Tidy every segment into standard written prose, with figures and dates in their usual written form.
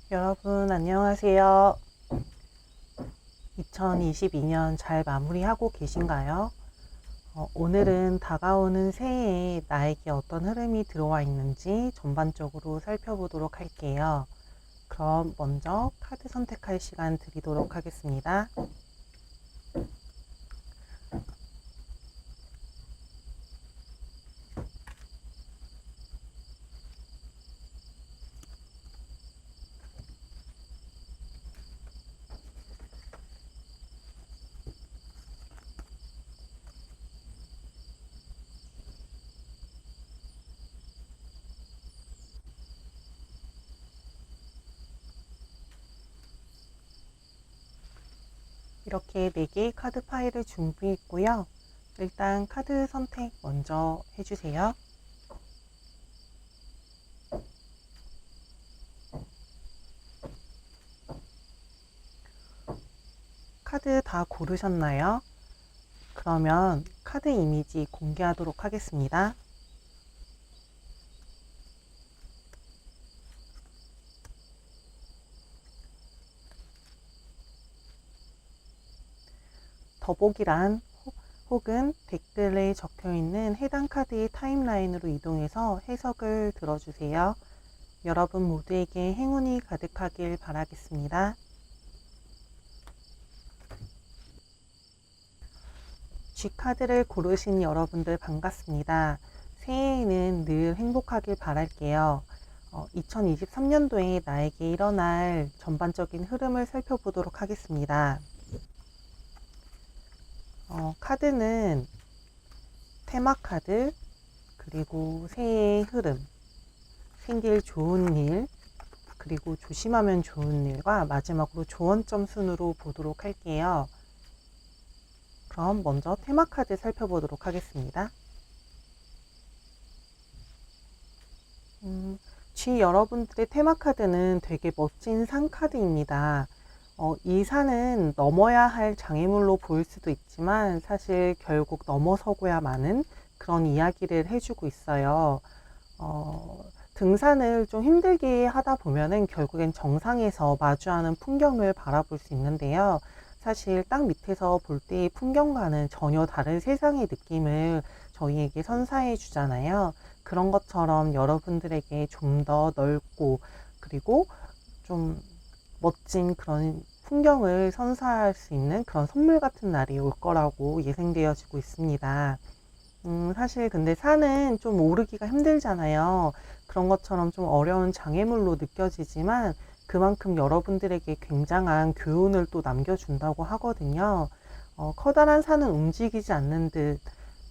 여러분 안녕하세요. 2022년 잘 마무리하고 계신가요? 오늘은 다가오는 새해에 나에게 어떤 흐름이 들어와 있는지 전반적으로 살펴보도록 할게요. 그럼 먼저 카드 선택할 시간 드리도록 하겠습니다. 이렇게 4개의 카드 파일을 준비했고요. 일단 카드 선택 먼저 해주세요. 카드 다 고르셨나요? 그러면 카드 이미지 공개하도록 하겠습니다. 더보기란 혹은 댓글에 적혀 있는 해당 카드의 타임라인으로 이동해서 해석을 들어주세요. 여러분 모두에게 행운이 가득하길 바라겠습니다. G카드를 고르신 여러분들 반갑습니다. 새해에는 늘 행복하길 바랄게요. 2023년도에 나에게 일어날 전반적인 흐름을 살펴보도록 하겠습니다. 카드는 테마 카드, 그리고 새해의 흐름, 생길 좋은 일, 그리고 조심하면 좋은 일과 마지막으로 조언점 순으로 보도록 할게요. 그럼 먼저 테마 카드 살펴보도록 하겠습니다. G 여러분들의 테마 카드는 되게 멋진 산 카드입니다. 이 산은 넘어야 할 장애물로 보일 수도 있지만 사실 결국 넘어서고야 마는 그런 이야기를 해주고 있어요. 등산을 좀 힘들게 하다 보면은 결국엔 정상에서 마주하는 풍경을 바라볼 수 있는데요. 사실 땅 밑에서 볼 때의 풍경과는 전혀 다른 세상의 느낌을 저희에게 선사해 주잖아요. 그런 것처럼 여러분들에게 좀 더 넓고 그리고 좀 멋진 그런 풍경을 선사할 수 있는 그런 선물 같은 날이 올 거라고 예상되어지고 있습니다. 사실 근데 산은 좀 오르기가 힘들잖아요. 그런 것처럼 좀 어려운 장애물로 느껴지지만 그만큼 여러분들에게 굉장한 교훈을 또 남겨준다고 하거든요. 커다란 산은 움직이지 않는 듯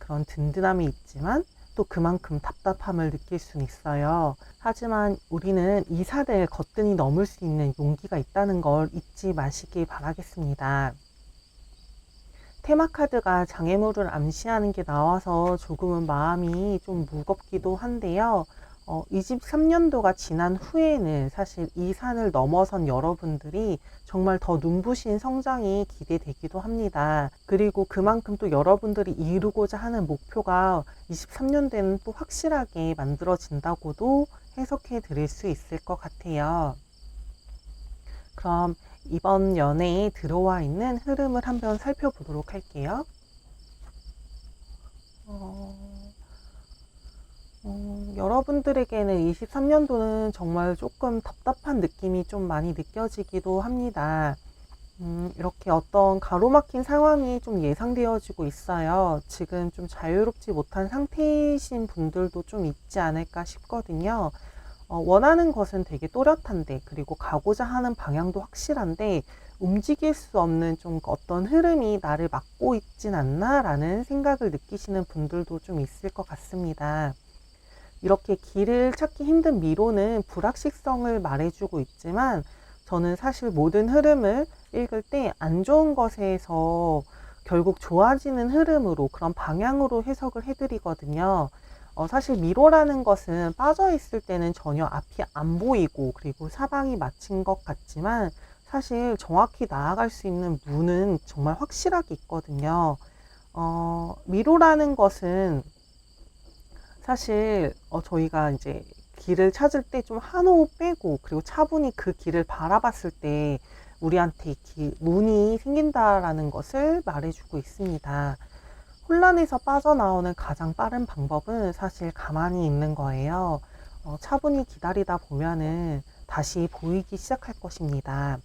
그런 든든함이 있지만 또 그만큼 답답함을 느낄 수는 있어요. 하지만 우리는 이 산을 거뜬히 넘을 수 있는 용기가 있다는 걸 잊지 마시길 바라겠습니다. 테마카드가 장애물을 암시하는 게 나와서 조금은 마음이 좀 무겁기도 한데요. 23년도가 지난 후에는 사실 이 산을 넘어선 여러분들이 정말 더 눈부신 성장이 기대되기도 합니다. 그리고 그만큼 또 여러분들이 이루고자 하는 목표가 23년도에는 또 확실하게 만들어진다고도 해석해 드릴 수 있을 것 같아요. 그럼 이번 연애에 들어와 있는 흐름을 한번 살펴보도록 할게요. 여러분들에게는 23년도는 정말 조금 답답한 느낌이 좀 많이 느껴지기도 합니다. 이렇게 어떤 가로막힌 상황이 좀 예상되어지고 있어요. 지금 좀 자유롭지 못한 상태이신 분들도 좀 있지 않을까 싶거든요. 원하는 것은 되게 또렷한데, 그리고 가고자 하는 방향도 확실한데, 움직일 수 없는 좀 어떤 흐름이 나를 막고 있진 않나라는 생각을 느끼시는 분들도 좀 있을 것 같습니다. 이렇게 길을 찾기 힘든 미로는 불확실성을 말해주고 있지만, 저는 사실 모든 흐름을 읽을 때 안 좋은 것에서 결국 좋아지는 흐름으로 그런 방향으로 해석을 해드리거든요. 사실 미로라는 것은 빠져 있을 때는 전혀 앞이 안 보이고 그리고 사방이 막힌 것 같지만 사실 정확히 나아갈 수 있는 문은 정말 확실하게 있거든요. 미로라는 것은 사실 저희가 이제 길을 찾을 때 좀 한호흡 빼고, 그리고 차분히 그 길을 바라봤을 때 우리한테 문이 생긴다라는 것을 말해주고 있습니다. 혼란에서 빠져나오는 가장 빠른 방법은 사실 가만히 있는 거예요. 차분히 기다리다 보면은 다시 보이기 시작할 것입니다.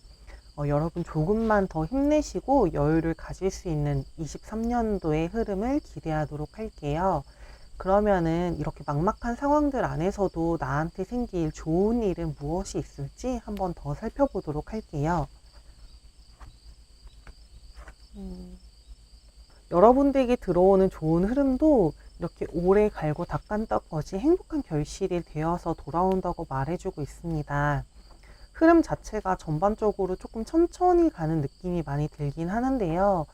여러분 조금만 더 힘내시고 여유를 가질 수 있는 23년도의 흐름을 기대하도록 할게요. 그러면은 이렇게 막막한 상황들 안에서도 나한테 생길 좋은 일은 무엇이 있을지 한번 더 살펴보도록 할게요. 여러분들에게 들어오는 좋은 흐름도 이렇게 오래 갈고 닦았던 것이 행복한 결실이 되어서 돌아온다고 말해주고 있습니다. 흐름 자체가 전반적으로 조금 천천히 가는 느낌이 많이 들긴 하는데요.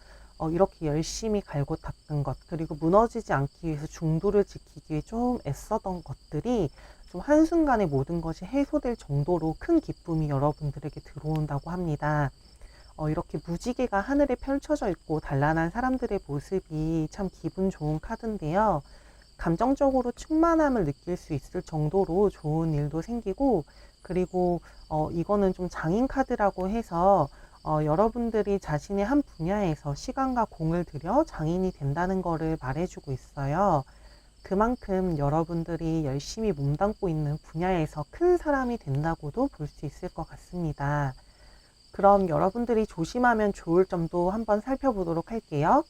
이렇게 열심히 갈고 닦은 것, 그리고 무너지지 않기 위해서 중도를 지키기 위해 좀 애쓰던 것들이 좀 한순간에 모든 것이 해소될 정도로 큰 기쁨이 여러분들에게 들어온다고 합니다. 이렇게 무지개가 하늘에 펼쳐져 있고 단란한 사람들의 모습이 참 기분 좋은 카드인데요. 감정적으로 충만함을 느낄 수 있을 정도로 좋은 일도 생기고, 그리고 이거는 좀 장인 카드라고 해서 여러분들이 자신의 한 분야에서 시간과 공을 들여 장인이 된다는 것을 말해주고 있어요. 그만큼 여러분들이 열심히 몸담고 있는 분야에서 큰 사람이 된다고도 볼 수 있을 것 같습니다. 그럼 여러분들이 조심하면 좋을 점도 한번 살펴보도록 할게요.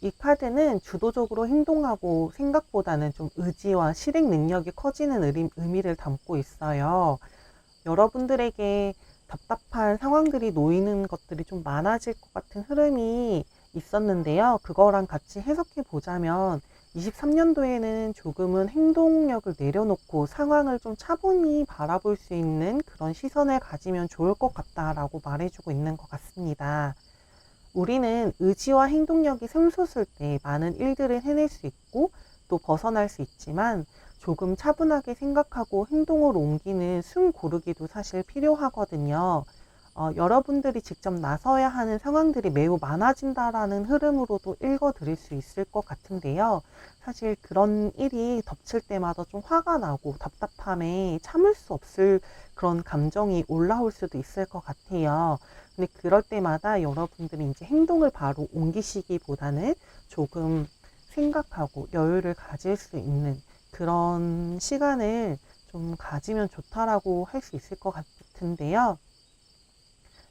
이 카드는 주도적으로 행동하고 생각보다는 좀 의지와 실행 능력이 커지는 의미를 담고 있어요. 여러분들에게 답답한 상황들이 놓이는 것들이 좀 많아질 것 같은 흐름이 있었는데요. 그거랑 같이 해석해 보자면 23년도에는 조금은 행동력을 내려놓고 상황을 좀 차분히 바라볼 수 있는 그런 시선을 가지면 좋을 것 같다라고 말해주고 있는 것 같습니다. 우리는 의지와 행동력이 샘솟을 때 많은 일들을 해낼 수 있고 또 벗어날 수 있지만, 조금 차분하게 생각하고 행동을 옮기는 숨 고르기도 사실 필요하거든요. 여러분들이 직접 나서야 하는 상황들이 매우 많아진다라는 흐름으로도 읽어드릴 수 있을 것 같은데요. 사실 그런 일이 덮칠 때마다 좀 화가 나고 답답함에 참을 수 없을 그런 감정이 올라올 수도 있을 것 같아요. 근데 그럴 때마다 여러분들이 이제 행동을 바로 옮기시기보다는 조금 생각하고 여유를 가질 수 있는 그런 시간을 좀 가지면 좋다라고 할 수 있을 것 같은데요.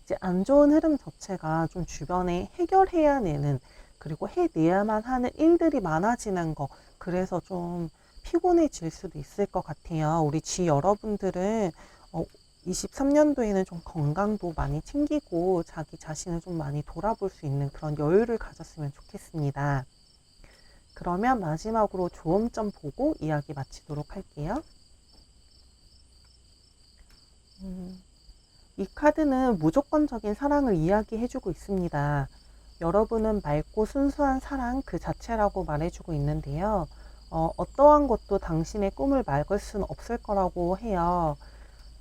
이제 안 좋은 흐름 자체가 좀 주변에 해결해야 되는, 그리고 해내야만 하는 일들이 많아지는 거, 그래서 좀 피곤해질 수도 있을 것 같아요. 우리 여러분들은 23년도에는 좀 건강도 많이 챙기고 자기 자신을 좀 많이 돌아볼 수 있는 그런 여유를 가졌으면 좋겠습니다. 그러면 마지막으로 조언점 보고 이야기 마치도록 할게요. 이 카드는 무조건적인 사랑을 이야기해주고 있습니다. 여러분은 맑고 순수한 사랑 그 자체라고 말해주고 있는데요. 어떠한 것도 당신의 꿈을 막을 수는 없을 거라고 해요.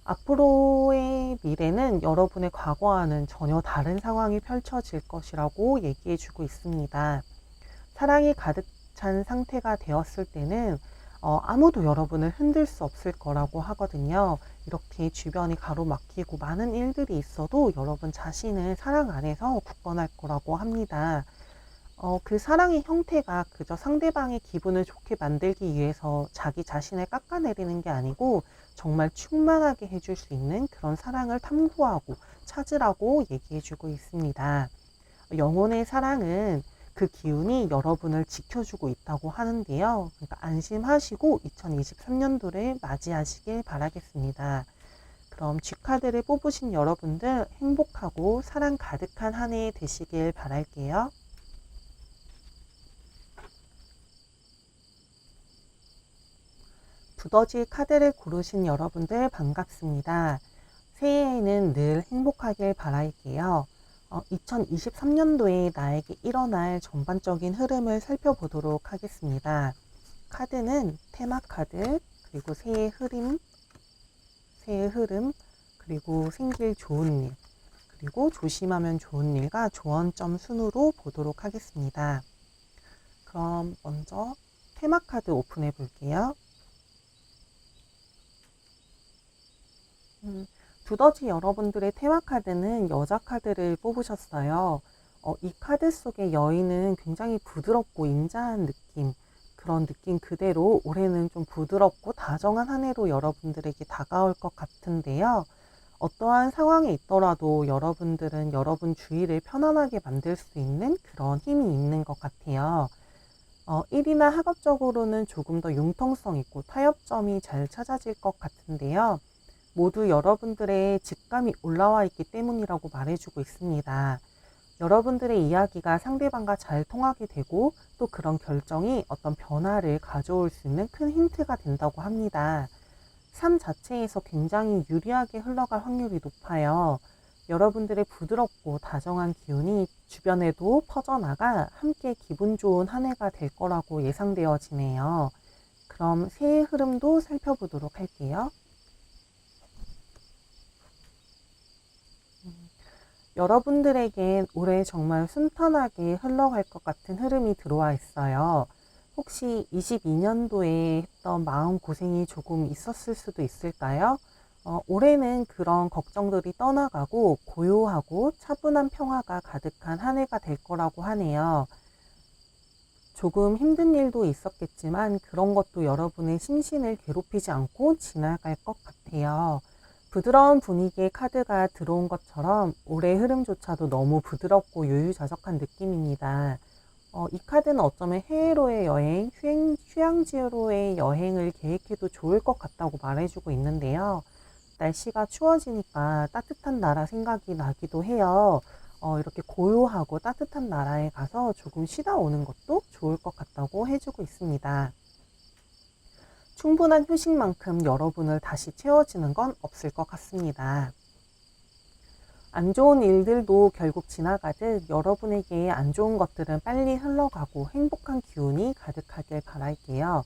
앞으로의 미래는 여러분의 과거와는 전혀 다른 상황이 펼쳐질 것이라고 얘기해주고 있습니다. 사랑이 가득 찬 상태가 되었을 때는 아무도 여러분을 흔들 수 없을 거라고 하거든요. 이렇게 주변이 가로막히고 많은 일들이 있어도 여러분 자신은 사랑 안에서 굳건할 거라고 합니다. 그 사랑의 형태가 그저 상대방의 기분을 좋게 만들기 위해서 자기 자신을 깎아내리는 게 아니고 정말 충만하게 해줄 수 있는 그런 사랑을 탐구하고 찾으라고 얘기해주고 있습니다. 영혼의 사랑은 그 기운이 여러분을 지켜주고 있다고 하는데요. 그러니까 안심하시고 2023년도를 맞이하시길 바라겠습니다. 그럼 G카드를 뽑으신 여러분들 행복하고 사랑 가득한 한 해 되시길 바랄게요. 두더지 카드를 고르신 여러분들 반갑습니다. 새해에는 늘 행복하길 바랄게요. 2023년도에 나에게 일어날 전반적인 흐름을 살펴보도록 하겠습니다. 카드는 테마 카드, 그리고 새해 흐름, 그리고 생길 좋은 일, 그리고 조심하면 좋은 일과 조언점 순으로 보도록 하겠습니다. 그럼 먼저 테마 카드 오픈해 볼게요. 두더지 여러분들의 테마 카드는 여자 카드를 뽑으셨어요. 이 카드 속의 여인은 굉장히 부드럽고 인자한 느낌, 그런 느낌 그대로 올해는 좀 부드럽고 다정한 한 해로 여러분들에게 다가올 것 같은데요. 어떠한 상황에 있더라도 여러분들은 여러분 주위를 편안하게 만들 수 있는 그런 힘이 있는 것 같아요. 일이나 학업적으로는 조금 더 융통성 있고 타협점이 잘 찾아질 것 같은데요. 모두 여러분들의 직감이 올라와 있기 때문이라고 말해주고 있습니다. 여러분들의 이야기가 상대방과 잘 통하게 되고 또 그런 결정이 어떤 변화를 가져올 수 있는 큰 힌트가 된다고 합니다. 삶 자체에서 굉장히 유리하게 흘러갈 확률이 높아요. 여러분들의 부드럽고 다정한 기운이 주변에도 퍼져나가 함께 기분 좋은 한 해가 될 거라고 예상되어지네요. 그럼 새해 흐름도 살펴보도록 할게요. 여러분들에겐 올해 정말 순탄하게 흘러갈 것 같은 흐름이 들어와 있어요. 혹시 22년도에 했던 마음고생이 조금 있었을 수도 있을까요? 올해는 그런 걱정들이 떠나가고 고요하고 차분한 평화가 가득한 한 해가 될 거라고 하네요. 조금 힘든 일도 있었겠지만 그런 것도 여러분의 심신을 괴롭히지 않고 지나갈 것 같아요. 부드러운 분위기의 카드가 들어온 것처럼 올해 흐름조차도 너무 부드럽고 유유자적한 느낌입니다. 이 카드는 어쩌면 해외로의 여행, 휴양지로의 여행을 계획해도 좋을 것 같다고 말해주고 있는데요. 날씨가 추워지니까 따뜻한 나라 생각이 나기도 해요. 이렇게 고요하고 따뜻한 나라에 가서 조금 쉬다 오는 것도 좋을 것 같다고 해주고 있습니다. 충분한 휴식만큼 여러분을 다시 채워지는 건 없을 것 같습니다. 안 좋은 일들도 결국 지나가듯 여러분에게 안 좋은 것들은 빨리 흘러가고 행복한 기운이 가득하길 바랄게요.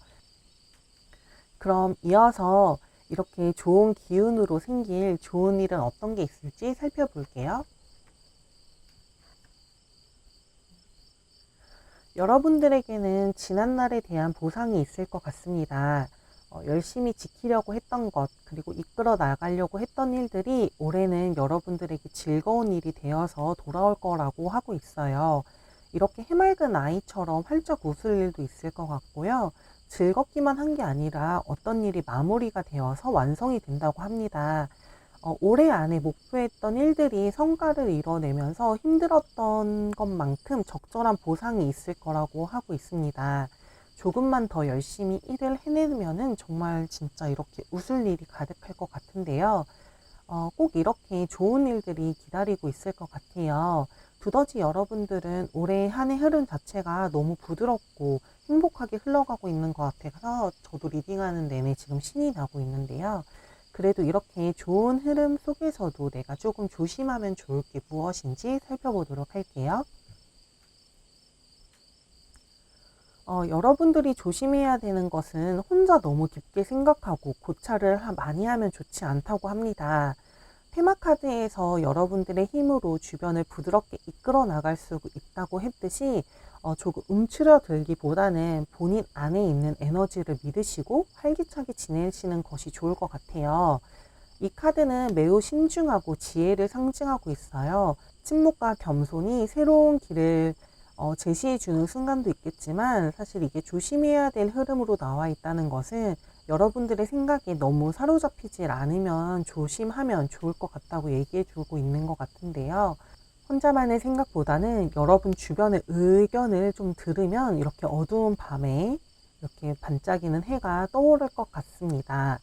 그럼 이어서 이렇게 좋은 기운으로 생길 좋은 일은 어떤 게 있을지 살펴볼게요. 여러분들에게는 지난날에 대한 보상이 있을 것 같습니다. 열심히 지키려고 했던 것, 그리고 이끌어 나가려고 했던 일들이 올해는 여러분들에게 즐거운 일이 되어서 돌아올 거라고 하고 있어요. 이렇게 해맑은 아이처럼 활짝 웃을 일도 있을 것 같고요. 즐겁기만 한 게 아니라 어떤 일이 마무리가 되어서 완성이 된다고 합니다. 올해 안에 목표했던 일들이 성과를 이뤄내면서 힘들었던 것만큼 적절한 보상이 있을 거라고 하고 있습니다. 조금만 더 열심히 일을 해내면은 정말 진짜 이렇게 웃을 일이 가득할 것 같은데요. 꼭 이렇게 좋은 일들이 기다리고 있을 것 같아요. 두더지 여러분들은 올해 한 해 흐름 자체가 너무 부드럽고 행복하게 흘러가고 있는 것 같아서 저도 리딩하는 내내 지금 신이 나고 있는데요. 그래도 이렇게 좋은 흐름 속에서도 내가 조금 조심하면 좋을 게 무엇인지 살펴보도록 할게요. 여러분들이 조심해야 되는 것은 혼자 너무 깊게 생각하고 고찰을 많이 하면 좋지 않다고 합니다. 테마카드에서 여러분들의 힘으로 주변을 부드럽게 이끌어 나갈 수 있다고 했듯이 조금 움츠러들기보다는 본인 안에 있는 에너지를 믿으시고 활기차게 지내시는 것이 좋을 것 같아요. 이 카드는 매우 신중하고 지혜를 상징하고 있어요. 침묵과 겸손이 새로운 길을 제시해 주는 순간도 있겠지만 사실 이게 조심해야 될 흐름으로 나와 있다는 것은 여러분들의 생각에 너무 사로잡히지 않으면 조심하면 좋을 것 같다고 얘기해 주고 있는 것 같은데요. 혼자만의 생각보다는 여러분 주변의 의견을 좀 들으면 이렇게 어두운 밤에 이렇게 반짝이는 해가 떠오를 것 같습니다.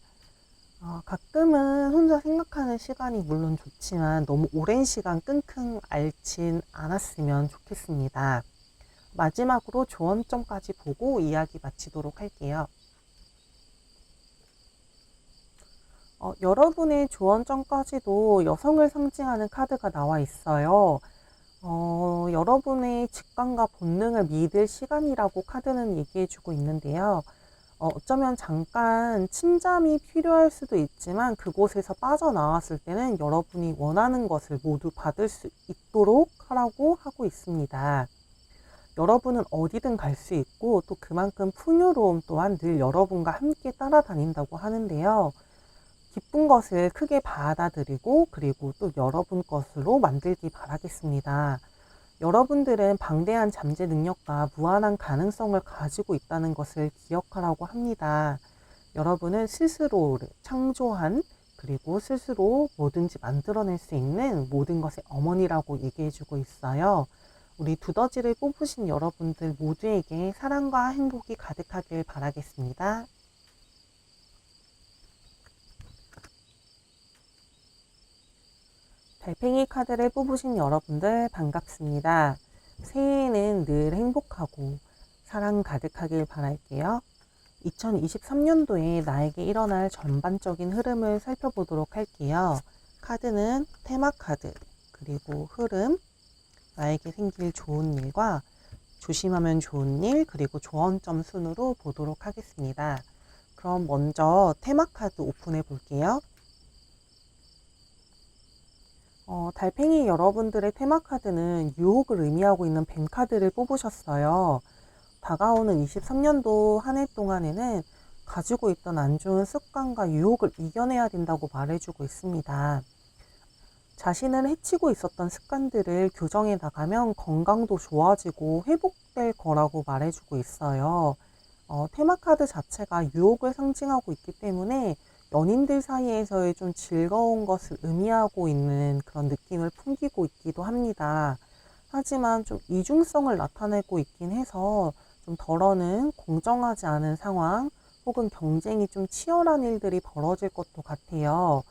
가끔은 혼자 생각하는 시간이 물론 좋지만 너무 오랜 시간 끙끙 앓진 않았으면 좋겠습니다. 마지막으로 조언점까지 보고 이야기 마치도록 할게요. 여러분의 조언점까지도 여성을 상징하는 카드가 나와 있어요. 여러분의 직감과 본능을 믿을 시간이라고 카드는 얘기해주고 있는데요. 어쩌면 잠깐 침잠이 필요할 수도 있지만 그곳에서 빠져나왔을 때는 여러분이 원하는 것을 모두 받을 수 있도록 하라고 하고 있습니다. 여러분은 어디든 갈 수 있고 또 그만큼 풍요로움 또한 늘 여러분과 함께 따라다닌다고 하는데요. 기쁜 것을 크게 받아들이고 그리고 또 여러분 것으로 만들기 바라겠습니다. 여러분들은 방대한 잠재 능력과 무한한 가능성을 가지고 있다는 것을 기억하라고 합니다. 여러분은 스스로를 창조한 그리고 스스로 뭐든지 만들어낼 수 있는 모든 것의 어머니라고 얘기해주고 있어요. 우리 두더지를 뽑으신 여러분들 모두에게 사랑과 행복이 가득하길 바라겠습니다. 달팽이 카드를 뽑으신 여러분들 반갑습니다. 새해에는 늘 행복하고 사랑 가득하길 바랄게요. 2023년도에 나에게 일어날 전반적인 흐름을 살펴보도록 할게요. 카드는 테마 카드, 그리고 흐름, 나에게 생길 좋은 일과 조심하면 좋은 일, 그리고 조언점 순으로 보도록 하겠습니다. 그럼 먼저 테마 카드 오픈해 볼게요. 달팽이 여러분들의 테마 카드는 유혹을 의미하고 있는 뱀 카드를 뽑으셨어요. 다가오는 23년도 한 해 동안에는 가지고 있던 안 좋은 습관과 유혹을 이겨내야 된다고 말해주고 있습니다. 자신을 해치고 있었던 습관들을 교정해 나가면 건강도 좋아지고 회복될 거라고 말해주고 있어요. 테마 카드 자체가 유혹을 상징하고 있기 때문에 연인들 사이에서의 좀 즐거운 것을 의미하고 있는 그런 느낌을 풍기고 있기도 합니다. 하지만 좀 이중성을 나타내고 있긴 해서 좀 덜어는 공정하지 않은 상황 혹은 경쟁이 좀 치열한 일들이 벌어질 것도 같아요.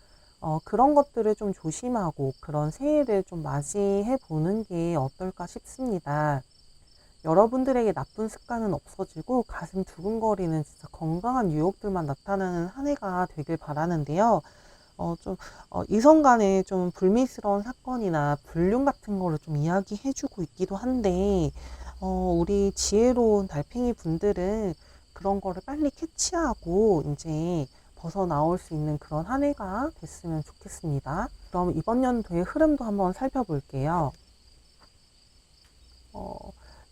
그런 것들을 좀 조심하고 그런 새해를 좀 맞이해 보는 게 어떨까 싶습니다. 여러분들에게 나쁜 습관은 없어지고 가슴 두근거리는 진짜 건강한 유혹들만 나타나는 한 해가 되길 바라는데요. 이성 간에 좀 불미스러운 사건이나 불륜 같은 거를 좀 이야기해주고 있기도 한데, 우리 지혜로운 달팽이 분들은 그런 거를 빨리 캐치하고 이제 벗어나올 수 있는 그런 한 해가 됐으면 좋겠습니다. 그럼 이번 연도의 흐름도 한번 살펴볼게요.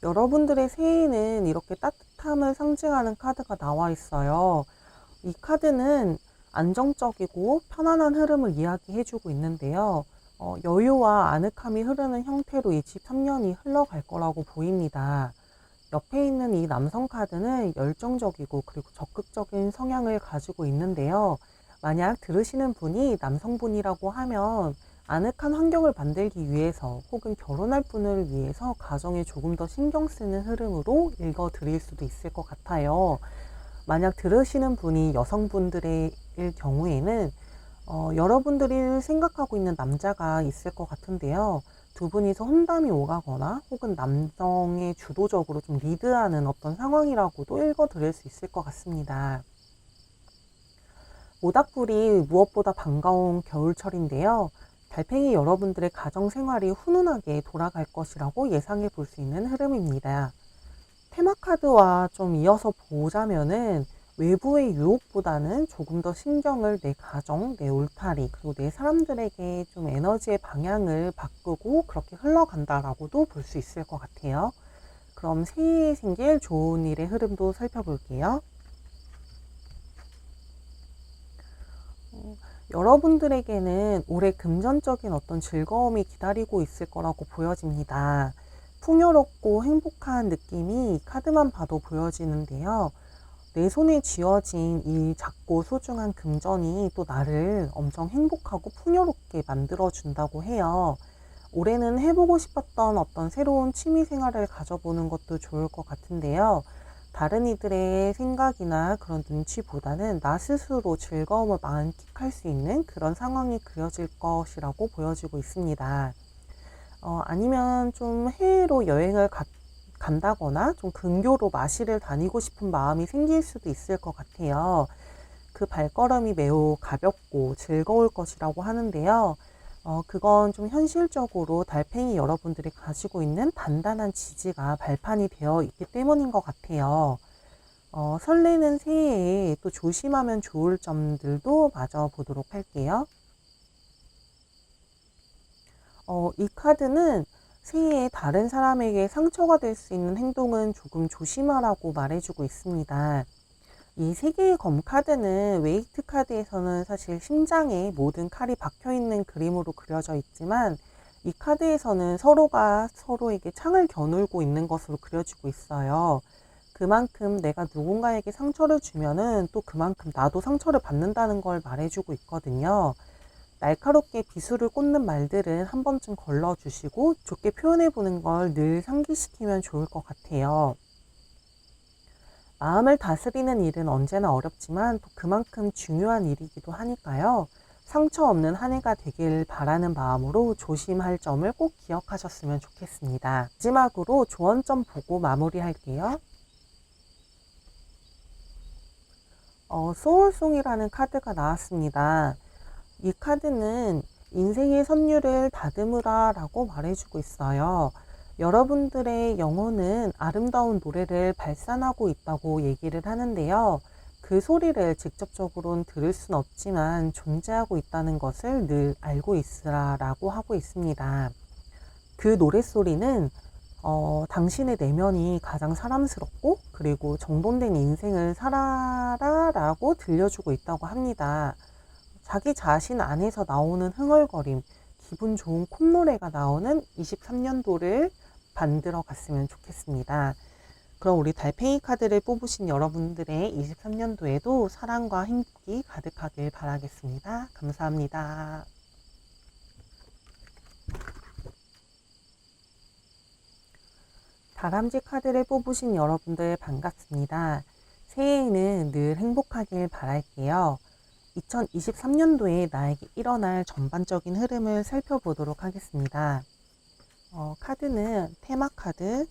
여러분들의 새해에는 이렇게 따뜻함을 상징하는 카드가 나와 있어요. 이 카드는 안정적이고 편안한 흐름을 이야기해주고 있는데요. 여유와 아늑함이 흐르는 형태로 23년이 흘러갈 거라고 보입니다. 옆에 있는 이 남성 카드는 열정적이고 그리고 적극적인 성향을 가지고 있는데요. 만약 들으시는 분이 남성분이라고 하면 아늑한 환경을 만들기 위해서 혹은 결혼할 분을 위해서 가정에 조금 더 신경 쓰는 흐름으로 읽어 드릴 수도 있을 것 같아요. 만약 들으시는 분이 여성분들의 경우에는 여러분들이 생각하고 있는 남자가 있을 것 같은데요. 두 분이서 혼담이 오가거나 혹은 남성의 주도적으로 좀 리드하는 어떤 상황이라고도 읽어 드릴 수 있을 것 같습니다. 모닥불이 무엇보다 반가운 겨울철인데요. 달팽이 여러분들의 가정 생활이 훈훈하게 돌아갈 것이라고 예상해 볼 수 있는 흐름입니다. 테마 카드와 좀 이어서 보자면은 외부의 유혹보다는 조금 더 신경을 내 가정, 내 울타리, 그리고 내 사람들에게 좀 에너지의 방향을 바꾸고 그렇게 흘러간다라고도 볼 수 있을 것 같아요. 그럼 새해에 생길 좋은 일의 흐름도 살펴볼게요. 여러분들에게는 올해 금전적인 어떤 즐거움이 기다리고 있을 거라고 보여집니다. 풍요롭고 행복한 느낌이 카드만 봐도 보여지는데요. 내 손에 쥐어진 이 작고 소중한 금전이 또 나를 엄청 행복하고 풍요롭게 만들어준다고 해요. 올해는 해보고 싶었던 어떤 새로운 취미 생활을 가져보는 것도 좋을 것 같은데요. 다른 이들의 생각이나 그런 눈치보다는 나 스스로 즐거움을 만끽할 수 있는 그런 상황이 그려질 것이라고 보여지고 있습니다. 아니면 좀 해외로 여행을 간다거나 좀 근교로 마실을 다니고 싶은 마음이 생길 수도 있을 것 같아요. 그 발걸음이 매우 가볍고 즐거울 것이라고 하는데요. 그건 좀 현실적으로 달팽이 여러분들이 가지고 있는 단단한 지지가 발판이 되어 있기 때문인 것 같아요. 설레는 새해에 또 조심하면 좋을 점들도 마저 보도록 할게요. 이 카드는 새해에 다른 사람에게 상처가 될 수 있는 행동은 조금 조심하라고 말해주고 있습니다. 이 세 개의 검 카드는 웨이트 카드에서는 사실 심장에 모든 칼이 박혀 있는 그림으로 그려져 있지만 이 카드에서는 서로가 서로에게 창을 겨누고 있는 것으로 그려지고 있어요. 그만큼 내가 누군가에게 상처를 주면은 또 그만큼 나도 상처를 받는다는 걸 말해주고 있거든요. 날카롭게 비수를 꽂는 말들은 한 번쯤 걸러주시고 좋게 표현해보는 걸 늘 상기시키면 좋을 것 같아요. 마음을 다스리는 일은 언제나 어렵지만 또 그만큼 중요한 일이기도 하니까요. 상처 없는 한 해가 되길 바라는 마음으로 조심할 점을 꼭 기억하셨으면 좋겠습니다. 마지막으로 조언점 보고 마무리할게요. 소울송이라는 카드가 나왔습니다. 이 카드는 인생의 선율을 다듬으라 라고 말해주고 있어요. 여러분들의 영혼은 아름다운 노래를 발산하고 있다고 얘기를 하는데요. 그 소리를 직접적으로는 들을 순 없지만 존재하고 있다는 것을 늘 알고 있으라 라고 하고 있습니다. 그 노랫소리는 당신의 내면이 가장 사랑스럽고 그리고 정돈된 인생을 살아라 라고 들려주고 있다고 합니다. 자기 자신 안에서 나오는 흥얼거림, 기분 좋은 콧노래가 나오는 23년도를 만들어 갔으면 좋겠습니다. 그럼 우리 달팽이 카드를 뽑으신 여러분들의 23년도에도 사랑과 행복이 가득하길 바라겠습니다. 감사합니다. 다람쥐 카드를 뽑으신 여러분들 반갑습니다. 새해에는 늘 행복하길 바랄게요. 2023년도에 나에게 일어날 전반적인 흐름을 살펴보도록 하겠습니다. 카드는 테마 카드,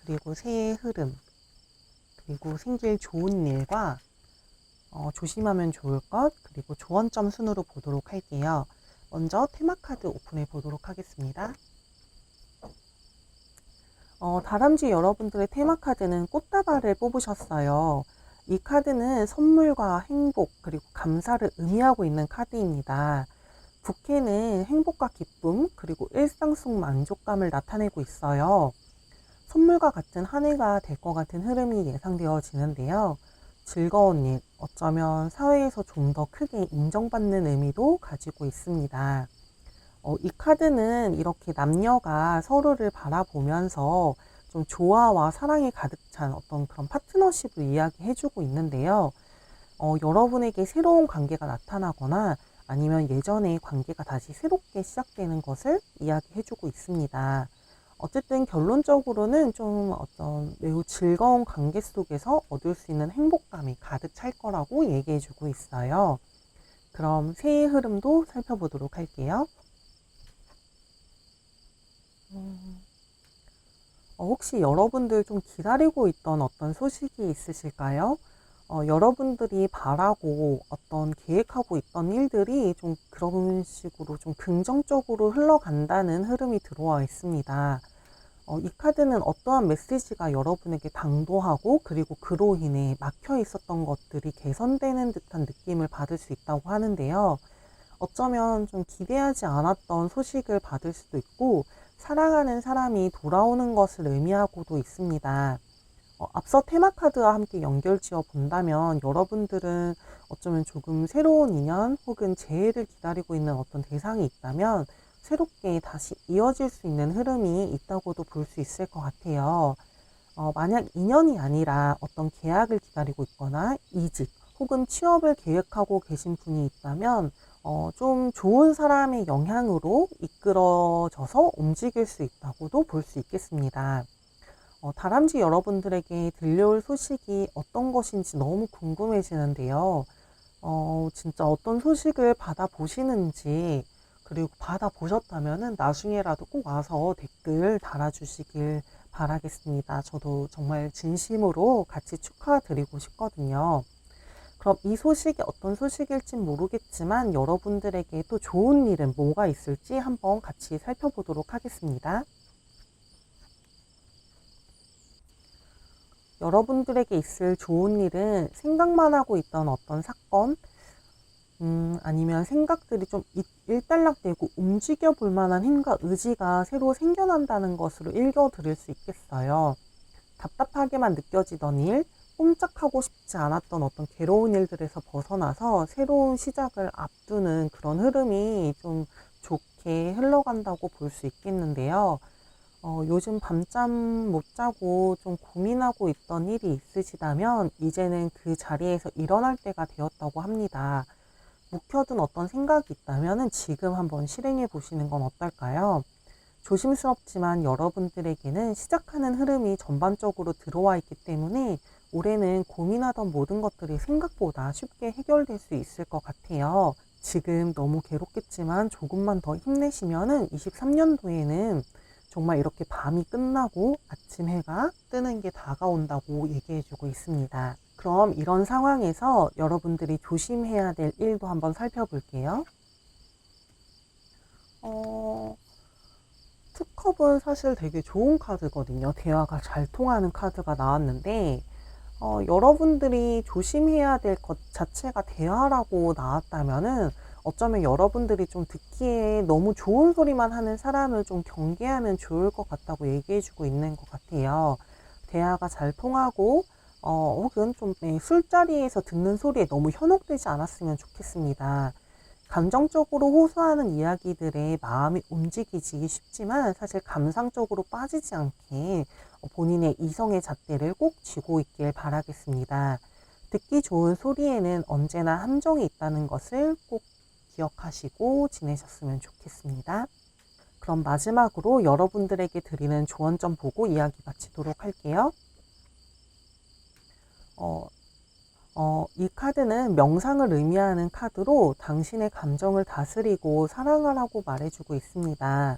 그리고 새해의 흐름, 그리고 생길 좋은 일과 조심하면 좋을 것, 그리고 조언점 순으로 보도록 할게요. 먼저 테마 카드 오픈해 보도록 하겠습니다. 다람쥐 여러분들의 테마 카드는 꽃다발을 뽑으셨어요. 이 카드는 선물과 행복 그리고 감사를 의미하고 있는 카드입니다. 부케는 행복과 기쁨 그리고 일상 속 만족감을 나타내고 있어요. 선물과 같은 한 해가 될 것 같은 흐름이 예상되어지는데요. 즐거운 일, 어쩌면 사회에서 좀 더 크게 인정받는 의미도 가지고 있습니다. 이 카드는 이렇게 남녀가 서로를 바라보면서 좀 조화와 사랑이 가득 찬 어떤 그런 파트너십을 이야기해주고 있는데요. 여러분에게 새로운 관계가 나타나거나 아니면 예전의 관계가 다시 새롭게 시작되는 것을 이야기해주고 있습니다. 어쨌든 결론적으로는 좀 어떤 매우 즐거운 관계 속에서 얻을 수 있는 행복감이 가득 찰 거라고 얘기해주고 있어요. 그럼 새해 흐름도 살펴보도록 할게요. 혹시 여러분들 좀 기다리고 있던 어떤 소식이 있으실까요? 여러분들이 바라고 어떤 계획하고 있던 일들이 좀 그런 식으로 좀 긍정적으로 흘러간다는 흐름이 들어와 있습니다. 이 카드는 어떠한 메시지가 여러분에게 당도하고 그리고 그로 인해 막혀 있었던 것들이 개선되는 듯한 느낌을 받을 수 있다고 하는데요. 어쩌면 좀 기대하지 않았던 소식을 받을 수도 있고 사랑하는 사람이 돌아오는 것을 의미하고도 있습니다. 앞서 테마카드와 함께 연결지어 본다면 여러분들은 어쩌면 조금 새로운 인연 혹은 재해를 기다리고 있는 어떤 대상이 있다면 새롭게 다시 이어질 수 있는 흐름이 있다고도 볼 수 있을 것 같아요. 만약 인연이 아니라 어떤 계약을 기다리고 있거나 이직 혹은 취업을 계획하고 계신 분이 있다면 좀 좋은 사람의 영향으로 이끌어져서 움직일 수 있다고도 볼 수 있겠습니다. 다람쥐 여러분들에게 들려올 소식이 어떤 것인지 너무 궁금해지는데요. 진짜 어떤 소식을 받아보시는지, 그리고 받아보셨다면 나중에라도 꼭 와서 댓글 달아주시길 바라겠습니다. 저도 정말 진심으로 같이 축하드리고 싶거든요. 그럼 이 소식이 어떤 소식일진 모르겠지만 여러분들에게 또 좋은 일은 뭐가 있을지 한번 같이 살펴보도록 하겠습니다. 여러분들에게 있을 좋은 일은 생각만 하고 있던 어떤 사건, 아니면 생각들이 좀 일단락되고 움직여 볼 만한 힘과 의지가 새로 생겨난다는 것으로 읽어드릴 수 있겠어요. 답답하게만 느껴지던 일, 꼼짝하고 싶지 않았던 어떤 괴로운 일들에서 벗어나서 새로운 시작을 앞두는 그런 흐름이 좀 좋게 흘러간다고 볼 수 있겠는데요. 요즘 밤잠 못 자고 좀 고민하고 있던 일이 있으시다면 이제는 그 자리에서 일어날 때가 되었다고 합니다. 묵혀둔 어떤 생각이 있다면 지금 한번 실행해 보시는 건 어떨까요? 조심스럽지만 여러분들에게는 시작하는 흐름이 전반적으로 들어와 있기 때문에 올해는 고민하던 모든 것들이 생각보다 쉽게 해결될 수 있을 것 같아요. 지금 너무 괴롭겠지만 조금만 더 힘내시면은 23년도에는 정말 이렇게 밤이 끝나고 아침 해가 뜨는 게 다가온다고 얘기해주고 있습니다. 그럼 이런 상황에서 여러분들이 조심해야 될 일도 한번 살펴볼게요. 투컵은 사실 되게 좋은 카드거든요. 대화가 잘 통하는 카드가 나왔는데 여러분들이 조심해야 될 것 자체가 대화라고 나왔다면은 어쩌면 여러분들이 좀 듣기에 너무 좋은 소리만 하는 사람을 좀 경계하면 좋을 것 같다고 얘기해주고 있는 것 같아요. 대화가 잘 통하고 혹은 좀 술자리에서 듣는 소리에 너무 현혹되지 않았으면 좋겠습니다. 감정적으로 호소하는 이야기들에 마음이 움직이기 쉽지만 사실 감상적으로 빠지지 않게 본인의 이성의 잣대를 꼭 쥐고 있길 바라겠습니다. 듣기 좋은 소리에는 언제나 함정이 있다는 것을 꼭 기억하시고 지내셨으면 좋겠습니다. 그럼 마지막으로 여러분들에게 드리는 조언점 보고 이야기 마치도록 할게요. 이 카드는 명상을 의미하는 카드로 당신의 감정을 다스리고 사랑하라고 말해주고 있습니다.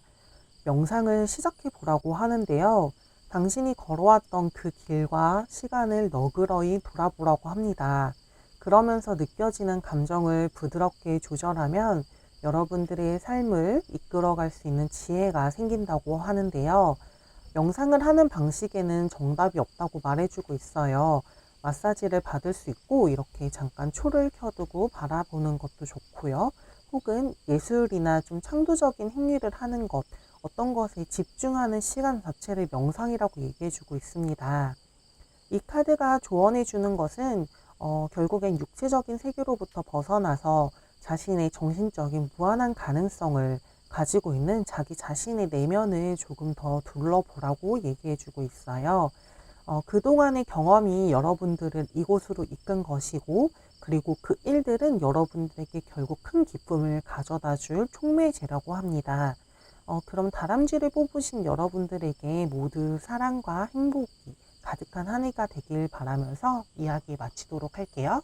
명상을 시작해 보라고 하는데요. 당신이 걸어왔던 그 길과 시간을 너그러이 돌아보라고 합니다. 그러면서 느껴지는 감정을 부드럽게 조절하면 여러분들의 삶을 이끌어갈 수 있는 지혜가 생긴다고 하는데요. 명상을 하는 방식에는 정답이 없다고 말해주고 있어요. 마사지를 받을 수 있고 이렇게 잠깐 초를 켜두고 바라보는 것도 좋고요. 혹은 예술이나 좀 창조적인 행위를 하는 것, 어떤 것에 집중하는 시간 자체를 명상이라고 얘기해주고 있습니다. 이 카드가 조언해주는 것은 결국엔 육체적인 세계로부터 벗어나서 자신의 정신적인 무한한 가능성을 가지고 있는 자기 자신의 내면을 조금 더 둘러보라고 얘기해주고 있어요. 그동안의 경험이 여러분들을 이곳으로 이끈 것이고, 그리고 그 일들은 여러분들에게 결국 큰 기쁨을 가져다 줄 촉매제라고 합니다. 그럼 다람쥐를 뽑으신 여러분들에게 모두 사랑과 행복이 가득한 한 해가 되길 바라면서 이야기 마치도록 할게요.